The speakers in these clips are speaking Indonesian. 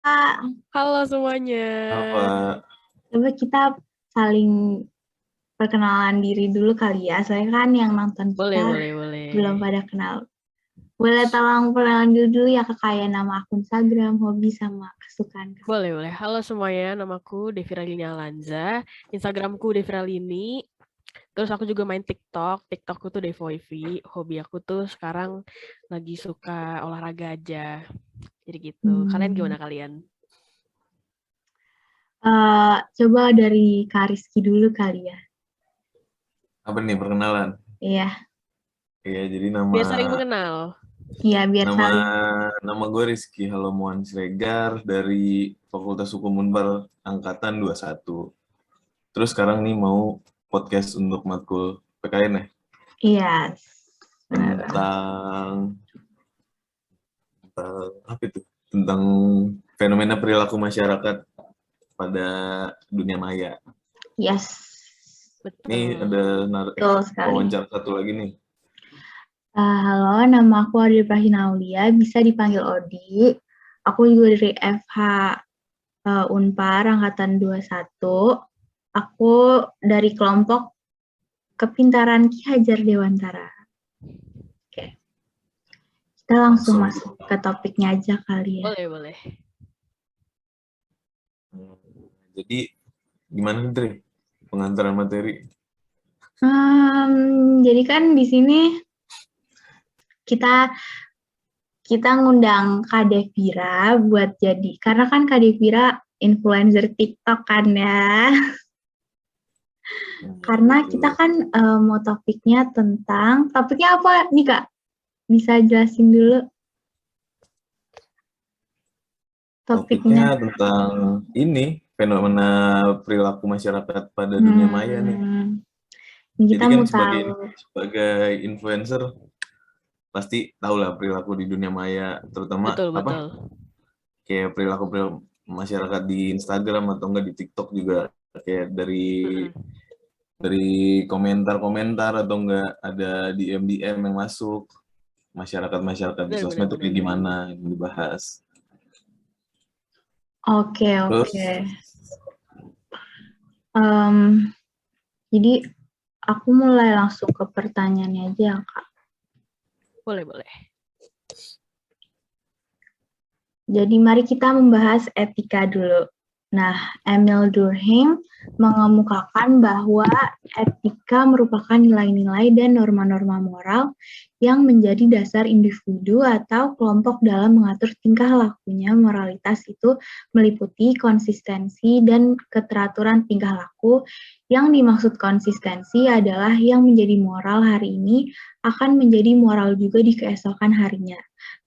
Kak, Halo semuanya. Apa? coba kita saling perkenalan diri dulu kali ya. Soalnya kan yang nonton Boleh. kita belum pada kenal. Boleh tolong perkenalan dulu ya Kak, kayak nama akun Instagram, hobi, sama kesukaan Kak. Boleh. Halo semuanya, namaku Deviralini Alanza. Instagramku Deviralini. Terus aku juga main TikTok. TikTokku tuh Devoivi. Hobi aku tuh sekarang lagi suka olahraga aja. Jadi gitu. Kalian gimana kalian? Coba dari Kak Rizky dulu kali ya. Apa nih perkenalan? Iya, Iya, jadi nama Biar saling mengenal. iya biar nama saling. nama gue Rizky Halomuan Siregar dari Fakultas Hukum Unpar angkatan 21. Terus sekarang nih mau podcast untuk matkul PKN ya Iya, benar. tentang apa itu? Tentang fenomena perilaku masyarakat pada dunia maya. Yes, Ini Betul. ada betul sekali. wawancara satu lagi nih. Halo, nama aku Adi Prahinaulia, bisa dipanggil Odi. Aku juga dari FH Unpar angkatan 21. Aku dari kelompok Kepintaran Ki Hajar Dewantara. Oke. Kita langsung masuk ke topiknya aja kali ya. Boleh. Jadi gimana nih, Tri? Pengantaran materi? Jadi kan di sini kita ngundang Kak Devira buat jadi, karena kan Kak Devira influencer TikTok kan ya. Karena kita kan mau topiknya apa nih Kak? Bisa jelasin dulu Topiknya tentang ini, fenomena perilaku masyarakat pada dunia maya nih. Kita Jadi kan mau tahu. sebagai influencer pasti tahu lah perilaku di dunia maya, terutama Betul. kayak perilaku masyarakat di Instagram atau enggak di TikTok juga, kayak dari komentar-komentar atau enggak ada DM yang masuk, masyarakat di sosmed itu kayak gimana yang dibahas. Oke. Jadi aku mulai langsung ke pertanyaannya aja ya Kak. Boleh. Jadi mari kita membahas etika dulu. Nah, Emil Durkheim mengemukakan bahwa etika merupakan nilai-nilai dan norma-norma moral yang menjadi dasar individu atau kelompok dalam mengatur tingkah lakunya. Moralitas itu meliputi konsistensi dan keteraturan tingkah laku. Yang dimaksud konsistensi adalah yang menjadi moral hari ini akan menjadi moral juga di keesokan harinya.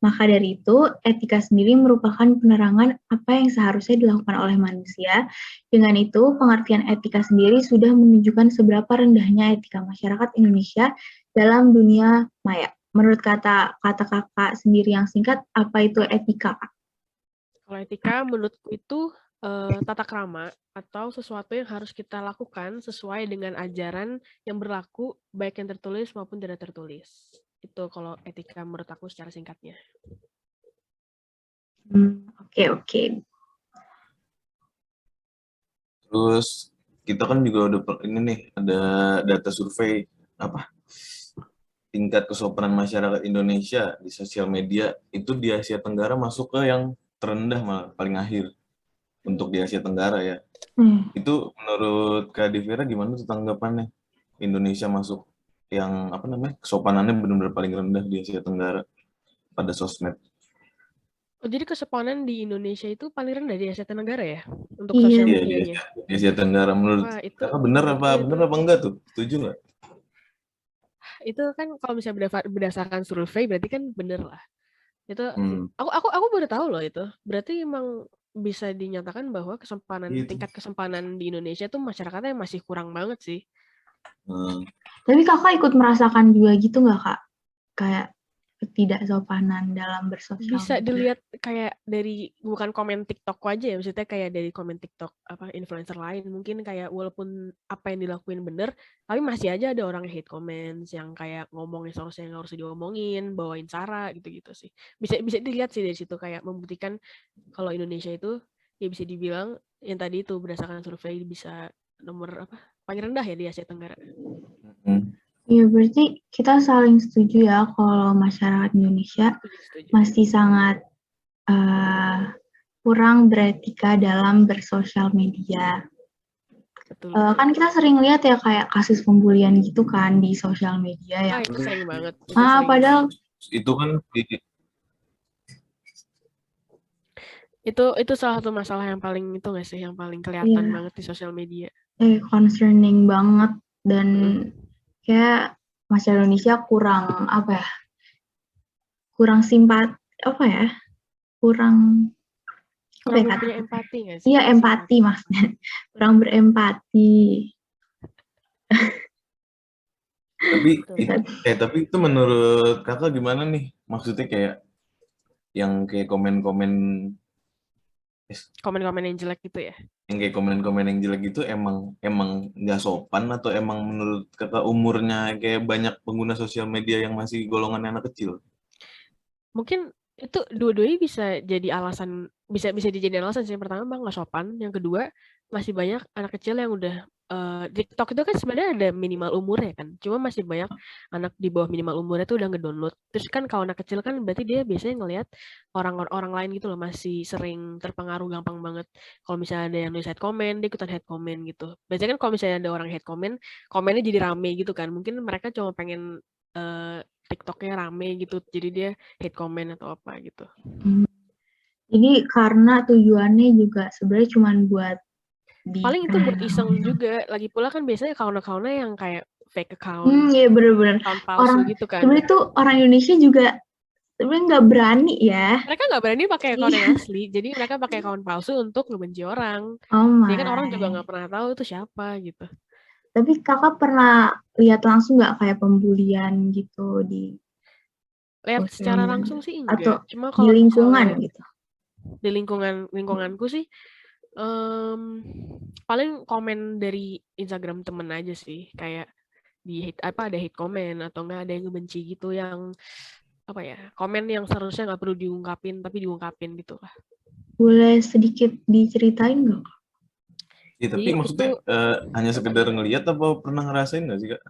Maka dari itu, etika sendiri merupakan penerangan apa yang seharusnya dilakukan oleh manusia. Dengan itu, pengertian etika sendiri sudah menunjukkan seberapa rendahnya etika masyarakat Indonesia dalam dunia maya. Menurut kata kakak sendiri yang singkat, apa itu etika? Kalau etika menurutku itu tata krama atau sesuatu yang harus kita lakukan sesuai dengan ajaran yang berlaku baik yang tertulis maupun tidak tertulis. Itu kalau etika menurut aku secara singkatnya. Oke. Terus kita kan juga udah ini nih, ada data survei tingkat kesopanan masyarakat Indonesia di sosial media itu di Asia Tenggara masuk ke yang terendah, malah paling akhir untuk di Asia Tenggara ya. Itu menurut Kak Divira gimana tuh tanggapannya? Indonesia masuk yang kesopanannya benar-benar paling rendah di Asia Tenggara pada sosmed. Oh, jadi kesopanan di Indonesia itu paling rendah di Asia Tenggara ya untuk Iya. sosial Iya, medianya. di Asia Tenggara menurut Kakak benar apa enggak tuh? Setuju nggak? Itu kan kalau misalnya berdasarkan survei berarti kan bener lah. Itu aku baru tahu loh itu. Berarti emang bisa dinyatakan bahwa tingkat kesopanan di Indonesia tuh masyarakatnya masih kurang banget sih. Tapi kakak ikut merasakan juga gitu nggak Kak? Kayak ketidaksopanan dalam bersosial Bisa media. dilihat kayak dari bukan komen TikTok aja ya, maksudnya kayak dari komen TikTok influencer lain mungkin kayak walaupun apa yang dilakuin bener, tapi masih aja ada orang hate comments yang kayak ngomongin seharusnya yang harus diomongin, bawain sara gitu-gitu sih. Bisa bisa dilihat sih dari situ kayak membuktikan kalau Indonesia itu ya bisa dibilang yang tadi itu berdasarkan survei bisa nomor paling rendah ya di Asia Tenggara. Iya, berarti kita saling setuju ya kalau masyarakat Indonesia Setuju. masih sangat kurang beretika dalam bersosial media. Betul. Kan kita sering lihat ya kayak kasus pembulian gitu kan di sosial media ya. Itu sering banget. Padahal itu kan itu salah satu masalah yang paling itu nggak sih, yang paling kelihatan banget di sosial media. Concerning banget dan kayak masyarakat Indonesia kurang kurang simpat kurang punya empati nggak sih? Iya, empati maksudnya. Kurang berempati. Tapi itu menurut kakak gimana nih? Maksudnya kayak yang kayak komen-komen yang jelek gitu ya? Yang kayak komen-komen yang jelek gitu emang nggak sopan atau emang menurut kakak umurnya kayak banyak pengguna sosial media yang masih golongan anak kecil? Mungkin itu dua-duanya bisa jadi alasan, bisa dijadiin alasan sih. Yang pertama bang nggak sopan, yang kedua masih banyak anak kecil yang udah TikTok itu kan sebenarnya ada minimal umurnya kan, cuma masih banyak anak di bawah minimal umurnya tuh udah ngedownload. Terus kan kalau anak kecil kan berarti dia biasanya ngelihat orang lain gitu loh, masih sering terpengaruh gampang banget. Kalau misalnya ada yang nulis hate comment, dia ikutan hate comment gitu. Biasanya kan kalau misalnya ada orang hate comment, komennya jadi rame gitu kan. Mungkin mereka cuma pengen TikToknya rame gitu, jadi dia hate comment atau apa gitu. Jadi karena tujuannya juga sebenarnya cuma buat paling itu buat iseng juga. Lagi pula kan biasanya account-accountnya yang kayak fake account. Iya bener-bener. Account palsu gitu kan. Sebenarnya tuh orang Indonesia juga sebenarnya nggak berani ya. Mereka nggak berani pakai account yang asli, jadi mereka pakai account palsu untuk ngebenci orang. Jadi kan orang juga nggak pernah tahu itu siapa gitu. Tapi kakak pernah lihat langsung nggak kayak pembulian gitu di? Lihat secara langsung sih enggak. Atau cuma kalau di lingkungan gitu. Di lingkunganku sih paling komen dari Instagram temen aja sih, kayak ada hate comment atau enggak ada yang ngebenci gitu, yang komen yang seharusnya nggak perlu diungkapin tapi diungkapin gitu lah. Boleh sedikit diceritain nggak? Ya, tapi maksudnya hanya sekedar ngelihat apa pernah ngerasain nggak sih kak?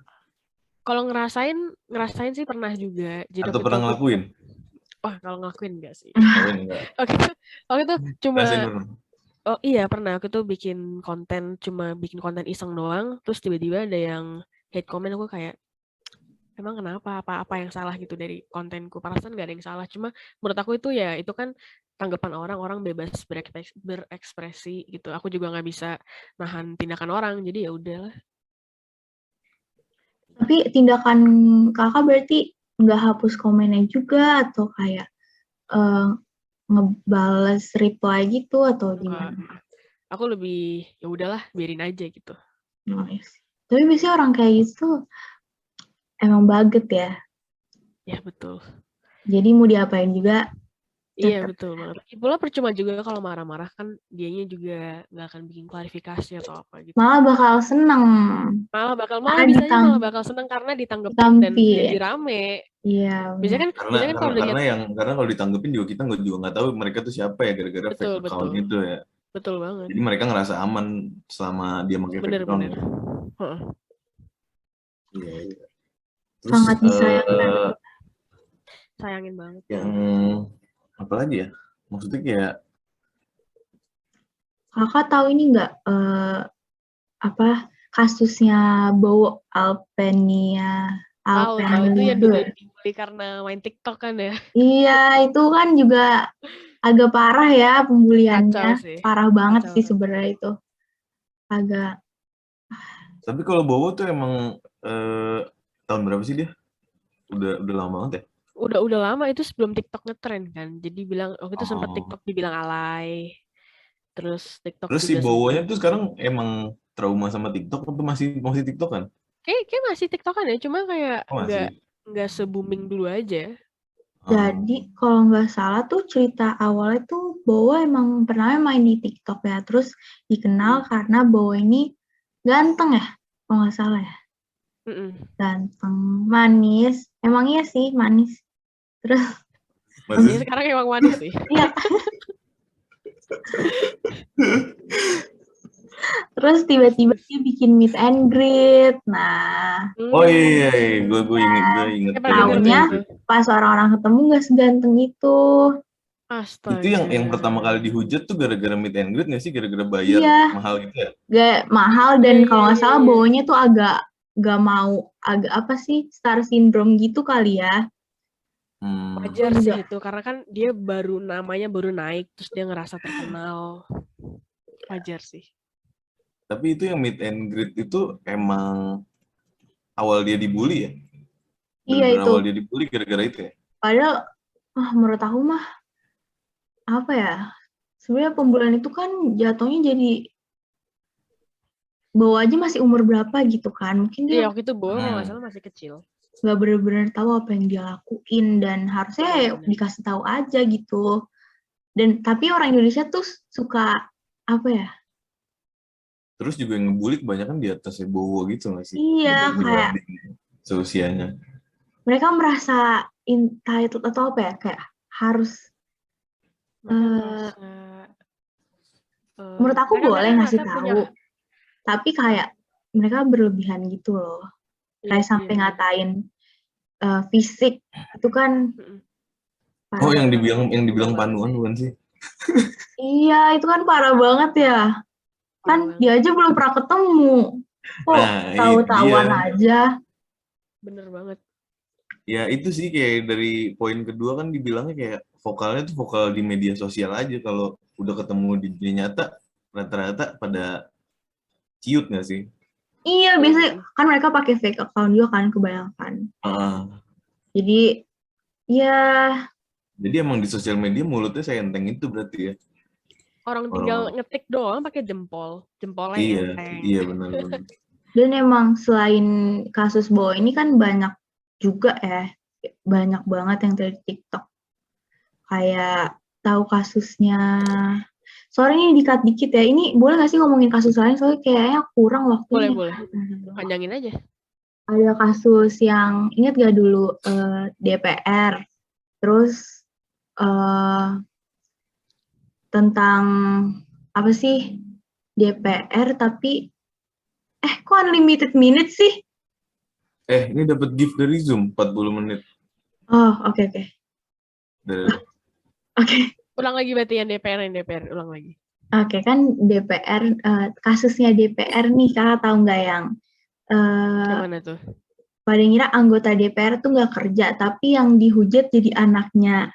Kalau ngerasain sih pernah juga. Jadi atau pernah ngelakuin? Wah, kalau ngelakuin enggak sih. Enggak. Oke itu cuma Oh iya pernah, aku tuh bikin konten iseng doang, terus tiba-tiba ada yang hate comment, aku kayak emang kenapa, apa yang salah gitu dari kontenku. Perasaan nggak ada yang salah, cuma menurut aku itu ya itu kan tanggapan orang bebas berekspresi gitu. Aku juga nggak bisa nahan tindakan orang, jadi ya udahlah. Tapi tindakan kakak berarti nggak hapus komennya juga atau kayak ngebales reply gitu atau gimana? Aku lebih ya udahlah biarin aja gitu. Tapi biasanya orang kayak gitu emang baget ya. Ya betul. Jadi mau diapain juga. Iya betul banget. Pula percuma juga kalau marah-marah, kan dianya juga nggak akan bikin klarifikasi atau apa gitu. Malah bakal seneng. Malah bakal seneng karena ditanggepin dan jadi rame. Iya. Biasanya kan karena kalau ditanggepin juga kita juga nggak tahu mereka tuh siapa ya gara-gara fake account itu ya. Betul banget. Jadi mereka ngerasa aman selama dia pakai fake account. Bener. Iya. Terus, sangat disayangkan. Sayangin banget. Yang apa lagi ya? Maksudnya kayak kakak tahu ini nggak kasusnya Bowo Alpenia itu yang dibully karena main TikTok kan ya? Iya, itu kan juga agak parah ya pembuliannya. Parah banget sih sebenarnya itu. Agak. Tapi kalau Bowo tuh emang tahun berapa sih dia? Udah lama banget ya? Udah lama, itu sebelum TikTok ngetren kan. Jadi bilang waktu itu sempat TikTok dibilang alay. Terus TikTok si Bowonya tuh sekarang emang trauma sama TikTok atau masih TikTok kan? Kayak masih TikTok kan ya, cuma kayak nggak se-booming dulu aja. Jadi kalau nggak salah tuh cerita awalnya tuh Bowo emang pernah main di TikTok ya, terus dikenal karena Bowo ini ganteng ya, kalau nggak salah ya. Ganteng, manis, emang iya sih manis. Terus Dia sekarang emang manis sih. iya. Terus tiba-tiba dia bikin meet and greet. Nah, oh iya, gue inget. Taunya pas orang-orang ketemu nggak seganteng itu. Astaga. Itu yang pertama kali dihujat tuh gara-gara meet and greet nggak sih? Gara-gara bayar mahal gitu ya? Gak mahal dan kalau nggak salah bawanya tuh agak gak mau, agak apa sih, star syndrome gitu kali ya. Wajar sih itu, karena kan dia namanya baru naik, terus dia ngerasa terkenal. Wajar sih. Tapi itu yang meet and greet itu emang awal dia dibully ya? Iya itu. Awal dia dibully gara-gara itu ya? Padahal, menurut aku mah, apa ya, sebenarnya pembulian itu kan jatuhnya jadi Bowo aja masih umur berapa gitu kan. Mungkin dia waktu itu Bowo kalau nggak salah masih kecil. Gak benar-benar tahu apa yang dia lakuin dan harusnya dikasih tahu aja gitu. Dan tapi orang Indonesia tuh suka apa ya? Terus juga yang ngebully kebanyakan di atasnya Bowo gitu nggak sih? Iya, kayak seusianya. Mereka merasa entitled atau apa ya? Kayak harus menurut aku boleh ngasih tahu. Tapi kayak mereka berlebihan gitu loh. Kayak sampai ngatain fisik itu kan. Oh, yang dibilang panuan bukan sih? Iya, itu kan parah banget ya. Kan dia aja belum pernah ketemu. Kok tahu-tahuan aja. Bener banget. Ya itu sih kayak dari poin kedua kan dibilangnya kayak vokalnya tuh vokal di media sosial aja. Kalau udah ketemu di dunia nyata, rata-rata pada ciut nggak sih? Iya, biasanya kan mereka pakai fake account juga kan kebanyakan. Jadi, ya. Jadi emang di sosial media mulutnya saya enteng itu berarti ya. Orang tinggal ngetik doang pakai jempolnya enteng. Iya benar. Dan emang selain kasus Bowo ini kan banyak juga ya, banyak banget yang dari TikTok. Kayak tahu kasusnya. Sorry ini dikat dikit ya. Ini boleh nggak sih ngomongin kasus lain? Soalnya kayaknya kurang waktunya. Boleh. Panjangin aja. Ada kasus yang, ingat gak dulu DPR. Terus tentang apa sih DPR tapi kok unlimited minutes sih? Ini dapat gift dari Zoom 40 menit. Oh, oke. Oke. Ulang lagi berarti yang DPR, ulang lagi. Oke, kan DPR, kasusnya DPR nih, Kakak tahu nggak yang mana tuh? Pada ngira anggota DPR tuh nggak kerja, tapi yang dihujat jadi anaknya.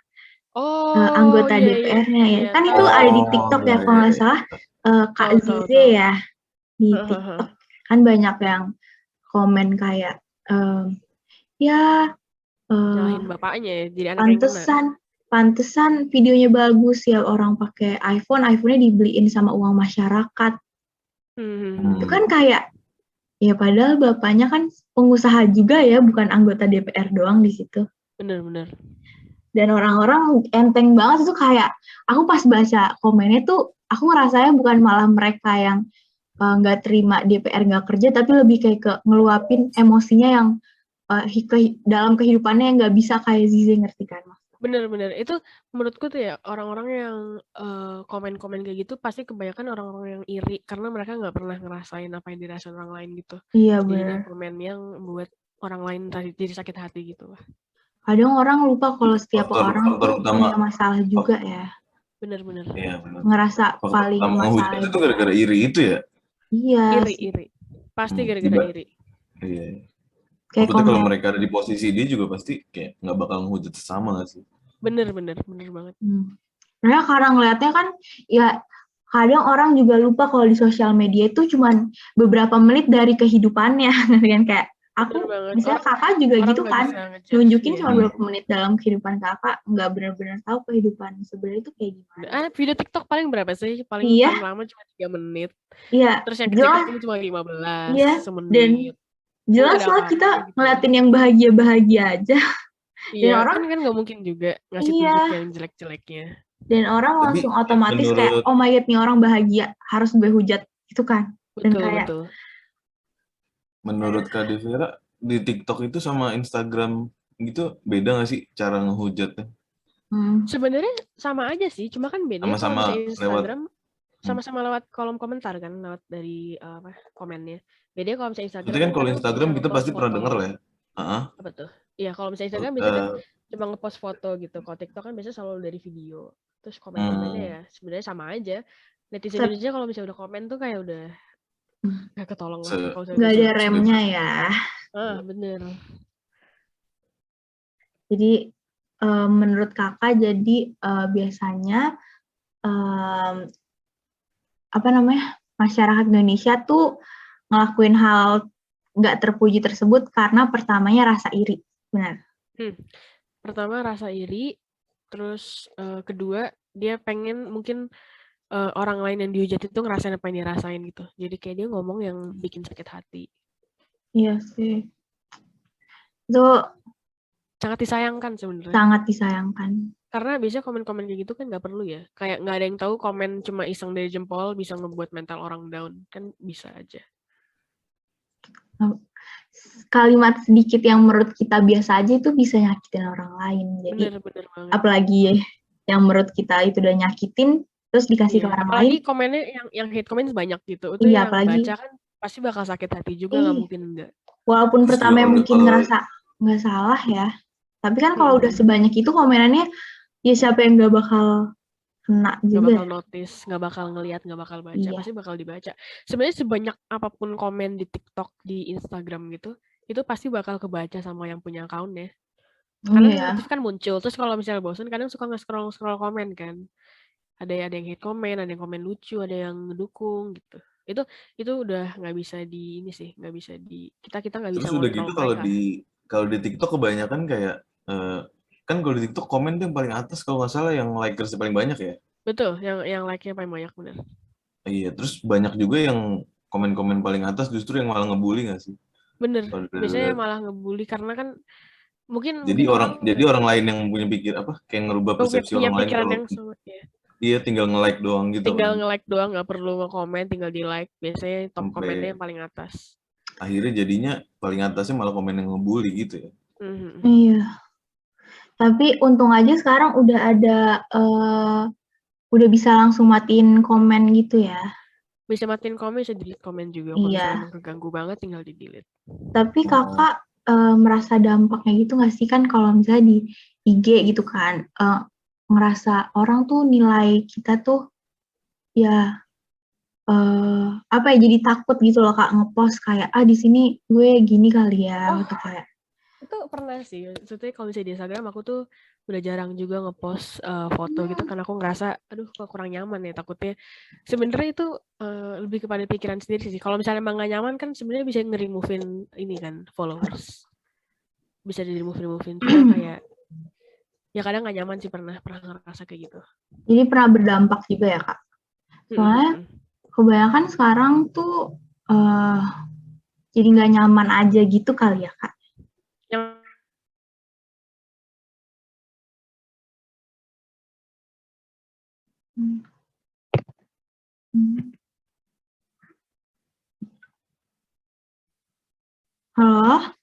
Anggota DPR-nya ya. Kan itu ada di TikTok ya, kalau nggak salah Kak Zize ya di TikTok. Kan banyak yang komen kayak nyalahin bapaknya ya, jadi anak yang kena. Pantesan videonya bagus ya, orang pakai iPhone-nya dibeliin sama uang masyarakat. Itu kan kayak ya padahal bapaknya kan pengusaha juga ya, bukan anggota DPR doang di situ. Bener. Dan orang-orang enteng banget itu, kayak aku pas baca komennya tuh aku ngerasanya bukan malah mereka yang nggak terima DPR nggak kerja, tapi lebih kayak ke ngeluapin emosinya yang dalam kehidupannya yang nggak bisa kayak Zize, ngerti kan Mas? Bener. Itu menurutku tuh ya, orang-orang yang komen-komen kayak gitu pasti kebanyakan orang-orang yang iri karena mereka nggak pernah ngerasain apa yang dirasain orang lain gitu. Iya, bener. Jadi komen yang membuat orang lain jadi sakit hati gitu lah. Kadang orang lupa kalau setiap orang tuh punya masalah juga ya. Bener. Iya, bener. Ngerasa paling masalah itu gara-gara iri itu ya? Iya. Iri. Pasti gara-gara iri. Iya. Maksudnya kalau mereka ada di posisi dia juga pasti kayak nggak bakal ngehujat sesama nggak sih? Bener banget. Karena kadang ngeliatnya kan, ya kadang orang juga lupa kalau di sosial media itu cuman beberapa menit dari kehidupannya, kan kayak aku, misalnya kakak juga gitu kan, nunjukin cuma beberapa menit dalam kehidupan kakak, nggak benar-benar tahu kehidupan sebenarnya itu kayak gimana. Video TikTok paling berapa sih? Paling lama cuma 3 menit. Iya. Terus yang kecil-kecil cuma 15, semenit. Dan jelas lah kita ngeliatin yang bahagia-bahagia aja. Iya, orang kan nggak mungkin juga ngasih iya, tunjuk yang jelek-jeleknya. dan orang Tapi langsung otomatis kayak, menurut oh my god, nih orang bahagia, harus dihujat gitu kan. Dan Betul, kayak, betul. menurut Kak Devira di TikTok itu sama Instagram gitu beda nggak sih cara ngehujatnya? Sebenarnya sama aja sih, cuma kan bedanya kalau Sama-sama misalnya lewat Instagram sama-sama lewat kolom komentar kan, lewat dari komennya. Bedanya kalau misalnya Instagram berarti kan kan kalau kadang Instagram bisa kita ngepost pasti pernah foto. denger lah ya. Apa tuh? Iya, kalau misalnya Instagram biasanya kan cuma ngepost foto gitu. Kalau TikTok kan biasanya selalu dari video. Terus komen-komennya ya sebenarnya sama aja. Netizen Indonesia kalau misalnya udah komen tuh kayak udah gak ketolong lah. Nggak ada remnya ya. Bener. Jadi menurut kakak jadi biasanya masyarakat Indonesia tuh ngelakuin hal nggak terpuji tersebut karena pertamanya rasa iri, benar? Pertama rasa iri, terus kedua dia pengen mungkin orang lain yang dihujat itu ngerasain apa yang dia rasain gitu. Jadi kayak dia ngomong yang bikin sakit hati. Iya sih. Itu sangat disayangkan sebenarnya. Sangat disayangkan. Karena biasanya komen-komen kayak gitu kan nggak perlu ya. Kayak nggak ada yang tahu komen cuma iseng dari jempol bisa ngebuat mental orang down. Kan bisa aja. Kalimat sedikit yang menurut kita biasa aja itu bisa nyakitin orang lain. Jadi bener banget. Apalagi yang menurut kita itu udah nyakitin, terus dikasih ke orang apalagi lain. Apalagi komennya yang hate comment banyak gitu. Itu yang baca kan pasti bakal sakit hati juga, nggak mungkin enggak. Walaupun pertama mungkin ngerasa nggak salah ya, tapi kan kalau udah sebanyak itu komenannya, ya siapa yang nggak bakal kena juga. Nggak bakal notice, nggak bakal ngelihat, nggak bakal baca, pasti bakal dibaca. Sebenarnya sebanyak apapun komen di TikTok, di Instagram gitu, itu pasti bakal kebaca sama yang punya account-nya. Karena notif kan muncul, terus kalau misalnya bosan kadang suka nge-scroll komen kan. Ada yang hate comment, ada yang komen lucu, ada yang ngedukung gitu. Itu udah nggak bisa di ini sih, nggak bisa di kita nggak bisa ngontrol. Terus udah gitu kalau di TikTok kebanyakan kayak kan kalau di TikTok komen tuh yang paling atas kalau nggak salah yang likers paling banyak ya. Betul, yang like-nya paling banyak benar. Iya, terus banyak juga yang komen-komen paling atas justru yang malah ngebully nggak sih? Bener, biasanya malah ngebully karena kan mungkin jadi orang lain yang punya kayak ngerubah persepsi orang lain kalau yang sama, ya. Iya, tinggal nge-like doang gitu. Tinggal nge-like doang, nggak perlu nge-komen, tinggal di-like. Biasanya top komennya yang paling atas. Akhirnya jadinya paling atasnya malah komen yang ngebully gitu ya. Iya. Tapi untung aja sekarang udah ada, udah bisa langsung matiin komen gitu ya. Bisa matiin komen, bisa delete komen juga. Kalau misalnya emang keganggu banget, tinggal di-delete. Tapi kakak merasa dampaknya gitu nggak sih, kan kalau misalnya di IG gitu kan, ngerasa orang tuh nilai kita tuh ya jadi takut gitu loh Kak ngepost kayak di sini gue gini kali ya atau kayak. Itu pernah sih. Maksudnya kalau misalnya di Instagram aku tuh udah jarang juga ngepost foto gitu karena aku ngerasa aduh kok kurang nyaman ya, takutnya sebenarnya itu lebih kepada pikiran sendiri sih. Kalau misalnya emang gak nyaman kan sebenarnya bisa nge-removein ini kan followers. Bisa di-remove-removein cuma kayak ya kadang gak nyaman sih, pernah ngerasa kayak gitu. Jadi pernah berdampak juga ya Kak? Soalnya kebanyakan sekarang tuh jadi gak nyaman aja gitu kali ya Kak? Halo?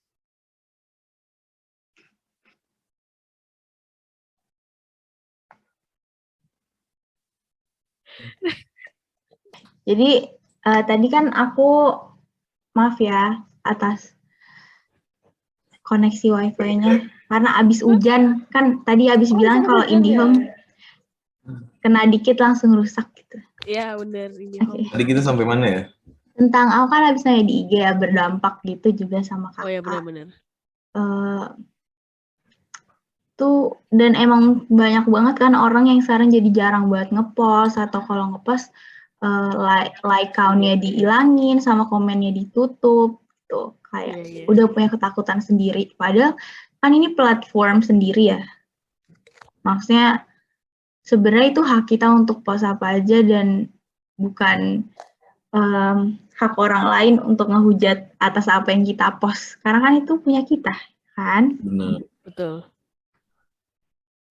Jadi tadi kan aku, maaf ya atas koneksi wifi-nya karena abis hujan, kan tadi abis bilang kalau IndiHome kena dikit langsung rusak gitu. Iya bener, IndiHome. Tadi kita sampai mana ya? Tentang aku kan abis nanya di IG ya, berdampak gitu juga sama kakak. Oh ya benar-benar. Tuh, dan emang banyak banget kan orang yang sekarang jadi jarang buat ngepost, atau kalau ngepost like count-nya dihilangin sama komennya ditutup tuh, kayak udah punya ketakutan sendiri. Padahal kan ini platform sendiri ya, maksudnya sebenarnya itu hak kita untuk post apa aja dan bukan hak orang lain untuk ngehujat atas apa yang kita post, karena kan itu punya kita kan. Benar. Betul.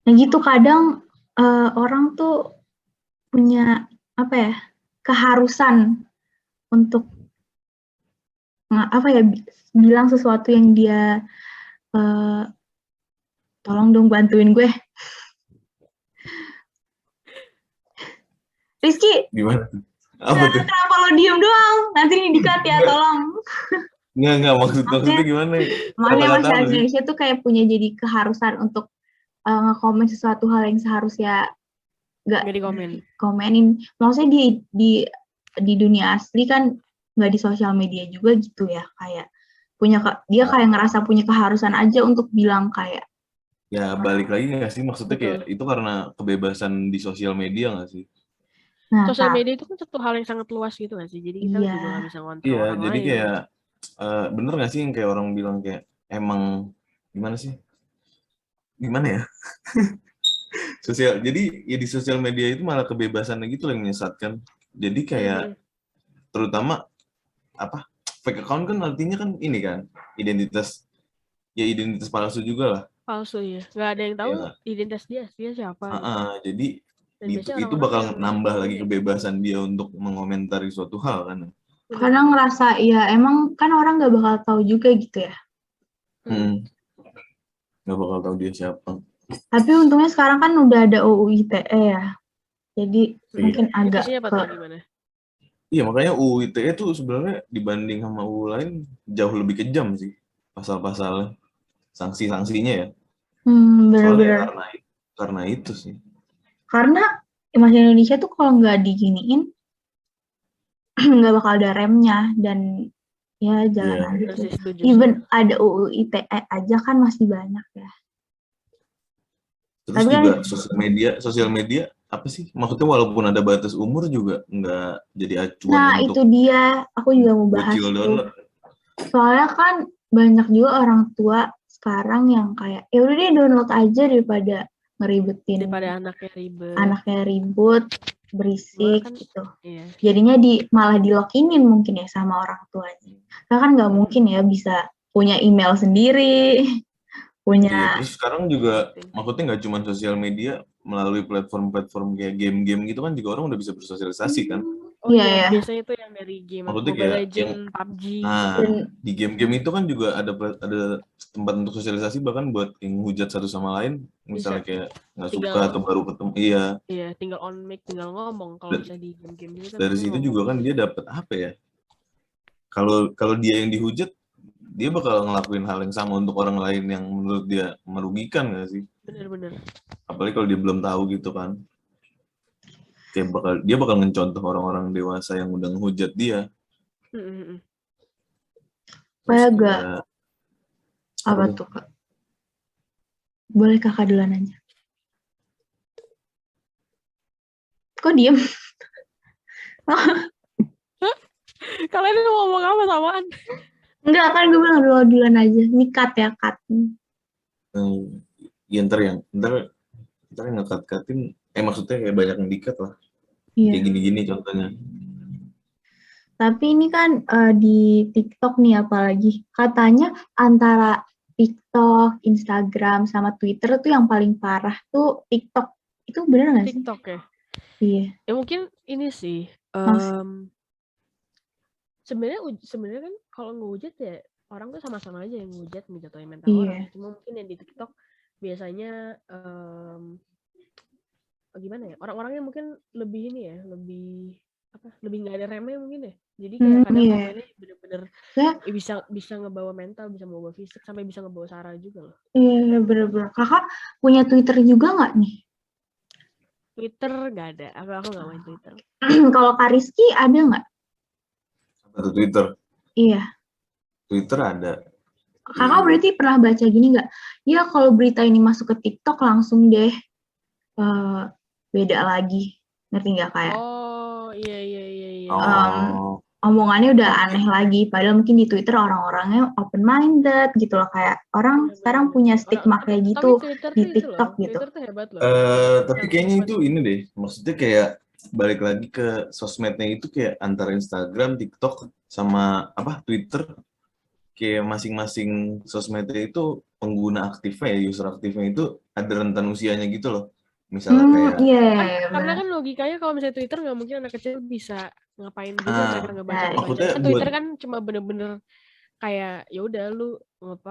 Nah gitu kadang orang tuh punya apa ya, keharusan untuk bilang sesuatu yang dia tolong dong bantuin gue. Rizky, Gimana? Apa tuh? kenapa lo diem doang? Nanti ini di-cut ya, tolong. Enggak, maksudnya gimana? Makanya Kata-kata masyarakat apa sih? Indonesia tuh kayak punya jadi keharusan untuk nge-komen sesuatu hal yang seharusnya nggak komenin. Maksudnya di dunia asli kan nggak di sosial media juga gitu ya, kayak dia kayak ngerasa punya keharusan aja untuk bilang kayak. Ya balik lagi nggak sih, maksudnya kayak itu karena kebebasan di sosial media nggak sih? Nah, sosial media itu kan satu hal yang sangat luas gitu nggak sih? Jadi kita juga nggak bisa ngontrol orang jadi lain. kayak bener nggak sih yang kayak orang bilang kayak emang gimana sih? Gimana ya? Jadi ya di sosial media itu malah kebebasannya gitu yang menyesatkan. Jadi kayak terutama apa? Fake account kan artinya kan ini kan identitas palsu juga lah. Palsu ya, nggak ada yang tahu identitas dia siapa. Jadi itu bakal nambah lagi kebebasan dia untuk mengomentari suatu hal kan. Karena ngerasa ya emang kan orang nggak bakal tahu juga gitu ya. Nggak bakal tahu dia siapa. Tapi untungnya sekarang kan udah ada UU ITE ya. Jadi mungkin agak Iya, makanya UU ITE itu sebenarnya dibanding sama UU lain jauh lebih kejam sih pasal-pasalnya, sanksi-sanksinya ya. Bener-bener. Soalnya karena itu sih. Karena masih Indonesia tuh kalau nggak diginiin nggak bakal ada remnya dan ya jalan aja. Even ada UU ITE aja kan masih banyak ya. Terus juga sosial media apa sih? Maksudnya walaupun ada batas umur juga nggak jadi acuan nah, untuk. Nah itu dia, aku juga mau bahas tuh. Soalnya kan banyak juga orang tua sekarang yang kayak ya udah deh download aja daripada ngeribetin. Daripada anaknya ribut, berisik gitu. Iya. Jadinya malah di-loginin mungkin ya sama orang tuanya. Karena kan nggak mungkin ya bisa punya email sendiri. Iya, terus sekarang juga maksudnya nggak cuma sosial media, melalui platform-platform kayak game-game gitu kan juga orang udah bisa bersosialisasi kan. Oh iya, biasanya itu yang dari game Mobile Legends, PUBG. Nah, di game-game itu kan juga ada tempat untuk sosialisasi, bahkan buat yang hujat satu sama lain, misalnya kayak nggak suka atau baru ketemu. Iya, tinggal on mic, tinggal ngomong kalau bisa di game-game ini kan. Dari situ juga kan dia dapat apa ya? Kalau dia yang dihujat, dia bakal ngelakuin hal yang sama untuk orang lain yang menurut dia merugikan nggak sih? Bener-bener. Apalagi kalau dia belum tahu gitu kan. Kayak dia bakal mencontoh orang-orang dewasa yang udah ngehujat dia. Agak apa tuh Kak? Boleh Kakak duluan aja. Kok diem? Kalian mau ngomong apa samaan? Enggak kan gue bilang duluan aja. Ini cut ya, cut. Ya ntar yang nge-cut-cutin, maksudnya kayak banyak yang di-cut lah. Iya. Kayak gini-gini contohnya. Tapi ini kan di TikTok nih apalagi, katanya antara TikTok, Instagram, sama Twitter tuh yang paling parah tuh TikTok. Itu bener nggak sih? TikTok ya? Iya. Ya mungkin ini sih. Sebenarnya kan kalau ngehujat ya orang tuh sama-sama aja yang ngehujat menjatuhin mental orang. Cuma mungkin yang di TikTok biasanya gimana ya? Orang-orangnya mungkin lebih ini ya, lebih nggak ada remnya mungkin ya. Jadi kayak kadang komennya bener-bener bisa ngebawa mental, bisa ngebawa fisik, sampai bisa ngebawa sara juga loh. Iya, bener-bener. Kakak punya Twitter juga nggak nih? Twitter nggak ada. Aku nggak main Twitter. Kalau Kak Rizky ada nggak? Atau Twitter? Iya. Twitter ada. Kakak berarti pernah baca gini nggak? Ya kalau berita ini masuk ke TikTok langsung deh beda lagi. Ngerti nggak kayak? Oh iya. Omongannya udah aneh lagi. Padahal mungkin di Twitter orang-orangnya open minded gitu loh, kayak orang sekarang punya stigma kayak gitu di TikTok gitu. Twitter tuh hebat loh. Tapi kayaknya itu ini deh. Maksudnya kayak balik lagi ke sosmednya itu kayak antara Instagram, TikTok sama Twitter. kayak masing-masing sosmednya itu pengguna aktifnya ya, user aktifnya itu ada rentan usianya gitu loh. Misalnya kayak karena kan logikanya kalau misalnya Twitter nggak mungkin anak kecil bisa ngapain juga mereka ngebaca. Kan Twitter kan cuma bener-bener kayak ya udah lu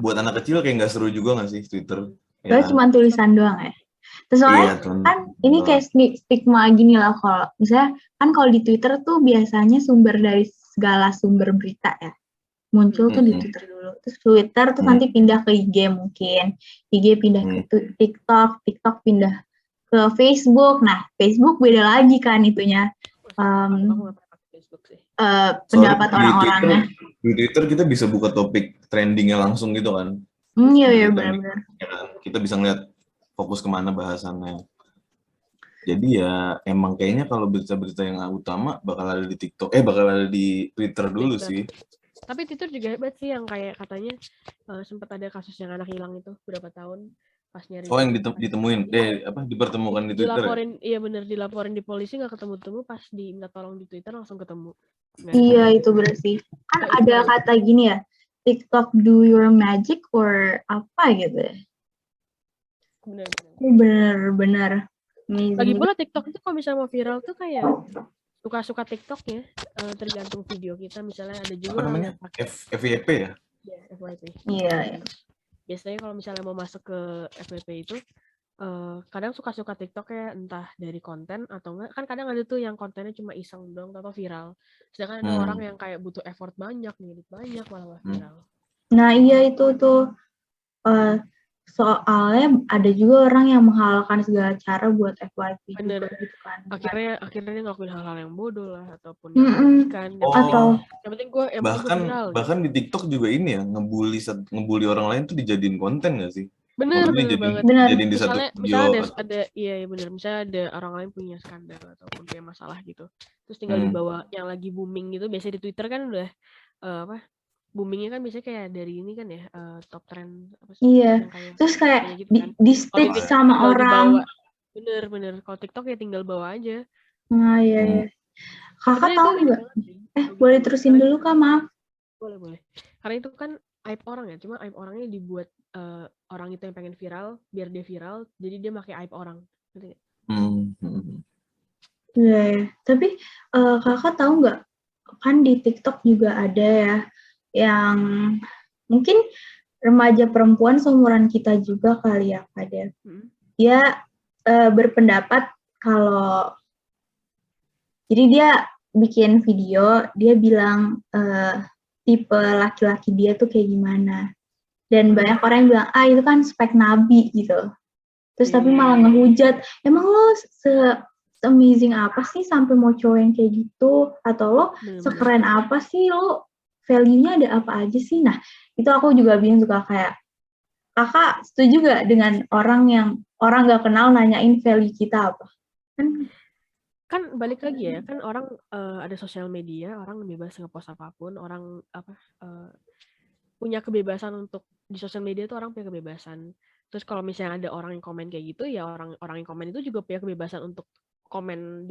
buat anak kecil kayak nggak seru juga nggak sih Twitter? Ya kan? Cuma tulisan doang ya. Terus soalnya kan ini kayak stigma gini lah, kalau misalnya kan kalau di Twitter tuh biasanya sumber dari segala sumber berita ya muncul tuh di Twitter dulu, terus Twitter tuh nanti pindah ke IG, mungkin IG pindah ke TikTok, TikTok pindah ke Facebook. Nah Facebook beda lagi kan itunya, pendapat orang-orangnya. Di Twitter kita bisa buka topik trendingnya langsung gitu kan. Iya benar-benar. Kita bisa ngeliat fokus kemana bahasannya. Jadi ya emang kayaknya kalau berita-berita yang utama bakal ada di TikTok, bakal ada di Twitter dulu sih. Tapi Twitter juga hebat sih, yang kayak katanya sempat ada kasus yang anak hilang itu berapa tahun pas nyari. Oh yang ditemuin, dipertemukan di Twitter. Dilaporin, iya bener, dilaporin di polisi nggak ketemu-temu, pas diminta tolong di Twitter langsung ketemu. Iya itu berarti. Kan ada kata gini ya, TikTok do your magic or apa gitu ya. Bener-bener. Lagi pula TikTok itu kalau misalnya mau viral tuh kayak suka-suka TikToknya, tergantung video kita. Misalnya ada juga apa namanya? FYP ya? Ya, FYP. Iya. Biasanya kalau misalnya mau masuk ke FYP itu, kadang suka-suka TikTok ya, entah dari konten atau enggak. Kan kadang ada tuh yang kontennya cuma iseng doang atau viral. Sedangkan ada orang yang kayak butuh effort banyak, ngedit banyak, malah viral. Nah iya itu tuh. Soalnya ada juga orang yang menghalalkan segala cara buat FYP juga gitu kan. Akhirnya dia ngelakuin hal-hal yang bodoh lah, ataupun yang merugikan. Yang penting gue viral. Bahkan di TikTok juga ini ya, ngebully orang lain tuh dijadiin konten nggak sih? Bener banget. Jadiin di satu video. Misalnya ada orang lain punya skandal ataupun punya masalah gitu, terus tinggal dibawa yang lagi booming gitu. Biasanya di Twitter kan udah boomingnya kan biasanya kayak dari ini kan ya, top trend apa sih? Iya. Terus kayak gitu kan. di stick sama orang. Bener. Kalau TikTok ya tinggal bawa aja. Nah iya. Kakak tahu nggak? Boleh terusin dulu Kak, maaf. Boleh. Karena itu kan aib orang ya, cuma aib orangnya dibuat orang itu yang pengen viral, biar dia viral, jadi dia pakai aib orang. Iya. Tapi kakak tahu nggak? Kan di TikTok juga ada ya, yang mungkin remaja perempuan seumuran kita juga kali ya, Kak. Dia berpendapat kalau, jadi dia bikin video, dia bilang tipe laki-laki dia tuh kayak gimana. Dan banyak orang yang bilang, itu kan spek nabi gitu. Terus tapi malah ngehujat, emang lo se-amazing apa sih sampai mau cowok yang kayak gitu? Atau lo sekeren apa sih? Lo value-nya ada apa aja sih? Nah, itu aku juga bingung, suka kayak, kakak setuju gak dengan orang gak kenal nanyain value kita apa? Kan balik lagi ya, kan orang ada sosial media, orang bebas ngepost apapun, orang punya kebebasan untuk di sosial media tuh, orang punya kebebasan. Terus kalau misalnya ada orang yang komen kayak gitu, ya orang yang komen itu juga punya kebebasan untuk komen